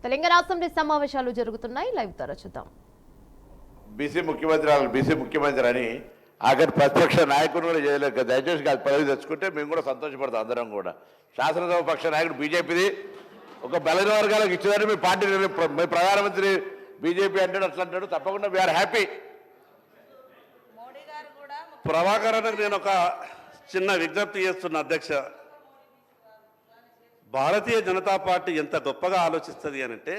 Telangana assembly సమావేశాలు జరుగుతున్నాయి. Live ద్వారా చూద్దాం. బీసీ ముఖ్యమంత్రి అని ఆఖరి ప్రతిపక్ష నాయకుడు కూడా చేయలేక దయచేసి కాదు పదవి తెచ్చుకుంటే మేము కూడా సంతోషపడతాం. అందరం కూడా శాసనసభ పక్ష నాయకుడు బీజేపీది ఒక బలైన వర్గాలకు ఇచ్చేదని మీ పార్టీ మీ ప్రధానమంత్రి బీజేపీ అంటాడు, అట్లా అంటాడు. తప్పకుండా వీఆర్ హ్యాపీ. ప్రభాకర్ అన్నకు నేను ఒక చిన్న విజ్ఞప్తి చేస్తున్న అధ్యక్ష, భారతీయ జనతా పార్టీ ఎంత గొప్పగా ఆలోచిస్తుంది అనంటే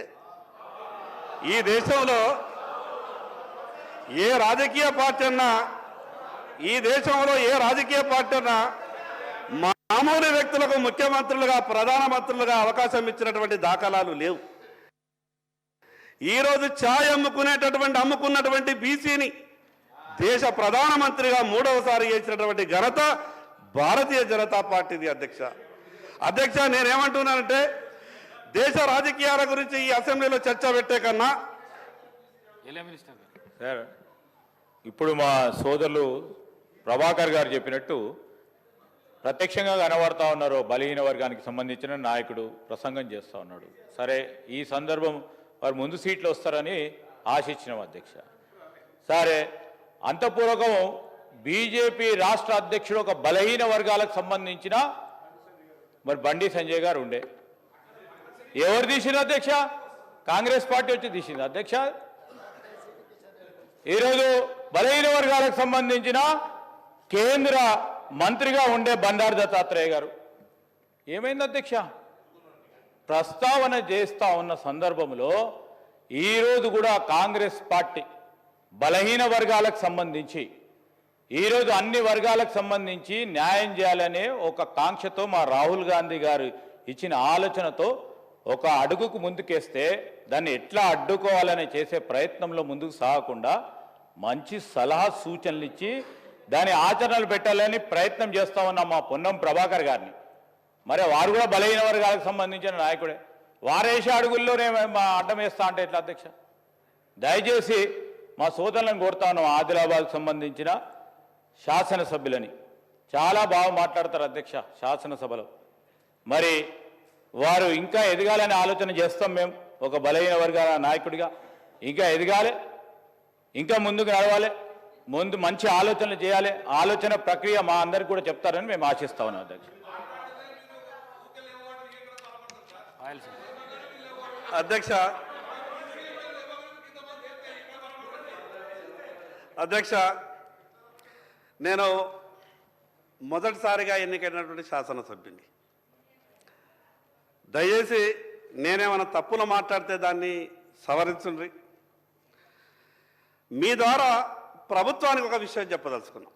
ఈ దేశంలో ఏ రాజకీయ పార్టీ అన్నా మామూలు వ్యక్తులకు ముఖ్యమంత్రులుగా ప్రధానమంత్రులుగా అవకాశం ఇచ్చినటువంటి దాఖలాలు లేవు. ఈరోజు ఛాయ్ అమ్ముకున్నటువంటి బీసీని దేశ ప్రధానమంత్రిగా మూడవసారి చేసినటువంటి ఘనత భారతీయ జనతా పార్టీది. అధ్యక్ష నేనేమంటున్నానంటే దేశ రాజకీయాల గురించి ఈ అసెంబ్లీలో చర్చ పెట్టే కన్నా సార్, ఇప్పుడు మా సోదరులు ప్రభాకర్ గారు చెప్పినట్టు ప్రత్యక్షంగా కనబడతా ఉన్నారు. బలహీన వర్గానికి సంబంధించిన నాయకుడు ప్రసంగం చేస్తూ ఉన్నాడు. సరే, ఈ సందర్భం వారు ముందు సీట్లు వస్తారని ఆశించినాం అధ్యక్ష. సరే, అంతపూర్వకం బీజేపీ రాష్ట్ర అధ్యక్షుడు ఒక బలహీన వర్గాలకు సంబంధించిన మరి బండి సంజయ్ గారు ఉండే. ఎవరు తీసింది అధ్యక్ష? కాంగ్రెస్ పార్టీ వచ్చి తీసింది అధ్యక్ష. ఈరోజు బలహీన వర్గాలకు సంబంధించిన కేంద్ర మంత్రిగా ఉండే బండారు దత్తాత్రేయ గారు ఏమైంది అధ్యక్ష? ప్రస్తావన చేస్తూ ఉన్న సందర్భంలో ఈరోజు కూడా కాంగ్రెస్ పార్టీ బలహీన వర్గాలకు సంబంధించి ఈరోజు అన్ని వర్గాలకు సంబంధించి న్యాయం చేయాలనే ఒక కాంక్షతో మా రాహుల్ గాంధీ గారు ఇచ్చిన ఆలోచనతో ఒక అడుగుకు ముందుకేస్తే దాన్ని ఎట్లా అడ్డుకోవాలని చేసే ప్రయత్నంలో ముందుకు సాగకుండా మంచి సలహా సూచనలు ఇచ్చి దాని ఆచరణలు పెట్టాలని ప్రయత్నం చేస్తూ ఉన్నాం మా పొన్నం ప్రభాకర్ గారిని. మరి వారు కూడా బలహీన వర్గాలకు సంబంధించిన నాయకుడే. వారేసే అడుగుల్లోనే మా అడ్డం వేస్తా అంటే ఎట్లా అధ్యక్ష? దయచేసి మా సోదరులను కోరుతా ఉన్నాం. ఆదిలాబాద్కు సంబంధించిన శాసనసభ్యులని చాలా బాగా మాట్లాడతారు అధ్యక్ష శాసనసభలో. మరి వారు ఇంకా ఎదగాలని ఆలోచన చేస్తాం. మేము ఒక బలహీన వర్గాల నాయకుడిగా ఇంకా ఎదగాలి, ఇంకా ముందుకు నడవాలి, ముందు మంచి ఆలోచనలు చేయాలి. ఆలోచన ప్రక్రియ మా అందరికి కూడా చెప్తారని మేము ఆశిస్తా ఉన్నాం అధ్యక్ష. అధ్యక్ష నేను మొదటిసారిగా ఎన్నికైనటువంటి శాసనసభ్యుని. దయచేసి నేనేమైనా తప్పులు మాట్లాడితే దాన్ని సవరించండి. మీ ద్వారా ప్రభుత్వానికి ఒక విషయం చెప్పదలుచుకున్నాం.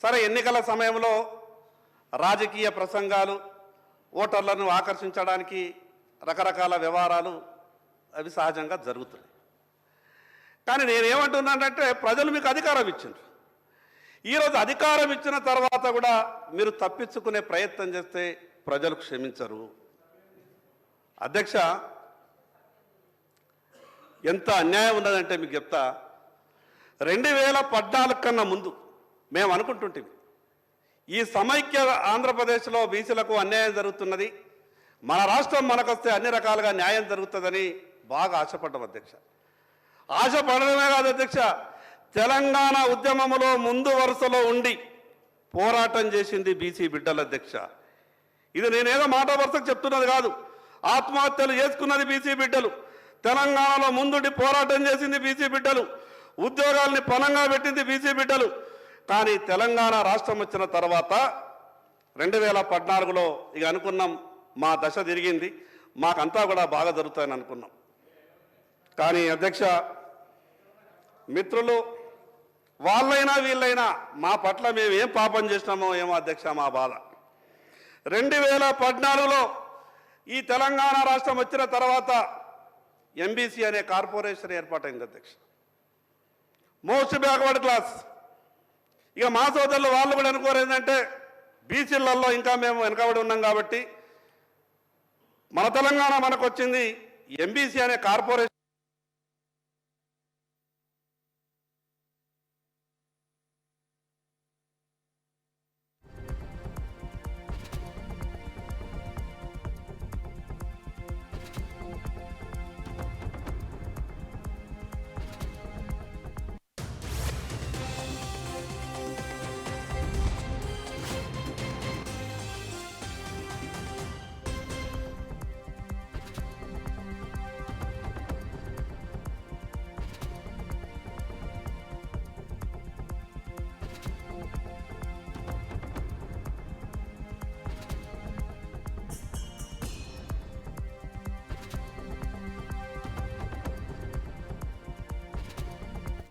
సరే, ఎన్నికల సమయంలో రాజకీయ ప్రసంగాలు, ఓటర్లను ఆకర్షించడానికి రకరకాల వ్యవహారాలు అవి సహజంగా జరుగుతున్నాయి. కానీ నేనేమంటున్నానంటే ప్రజలు మీకు అధికారం ఇచ్చిండ్రు. ఈరోజు అధికారం ఇచ్చిన తర్వాత కూడా మీరు తప్పించుకునే ప్రయత్నం చేస్తే ప్రజలు క్షమించరు. అధ్యక్ష, ఎంత అన్యాయం ఉన్నదంటే మీకు చెప్తా. 2014 కన్నా ముందు మేము అనుకుంటుంటే ఈ సమైక్య ఆంధ్రప్రదేశ్లో బీసీలకు అన్యాయం జరుగుతున్నది, మన రాష్ట్రం మనకొస్తే అన్ని రకాలుగా న్యాయం జరుగుతుందని బాగా ఆశపడ్డాం అధ్యక్ష. ఆశపడడమే కాదు అధ్యక్ష, తెలంగాణ ఉద్యమంలో ముందు వరుసలో ఉండి పోరాటం చేసింది బీసీ బిడ్డల అధ్యక్ష. ఇది నేనేదో మాట వరుసకు చెప్తున్నది కాదు. ఆత్మహత్యలు చేసుకున్నది బీసీ బిడ్డలు, తెలంగాణలో ముందుండి పోరాటం చేసింది బీసీ బిడ్డలు, ఉద్యోగాల్ని పణంగా పెట్టింది బీసీ బిడ్డలు. కానీ తెలంగాణ రాష్ట్రం వచ్చిన తర్వాత 2014లో ఇక అనుకున్నాం మా దశ తిరిగింది, మాకంతా కూడా బాగా జరుగుతాయని అనుకున్నాం. కానీ అధ్యక్ష, మిత్రులు వాళ్ళైనా వీళ్ళైనా మా పట్ల మేము ఏం పాపం చేసినామో ఏమో అధ్యక్ష మా బాధ. 2014లో ఈ తెలంగాణ రాష్ట్రం వచ్చిన తర్వాత ఎంబీసీ అనే కార్పొరేషన్ ఏర్పాటైంది అధ్యక్ష. Most backward class. ఇక మా సోదరులు వాళ్ళు కూడా అనుకోరు ఏంటంటే బీసీలలో ఇంకా మేము వెనకబడి ఉన్నాం కాబట్టి మన తెలంగాణ మనకు వచ్చింది ఎంబీసీ అనే కార్పొరేషన్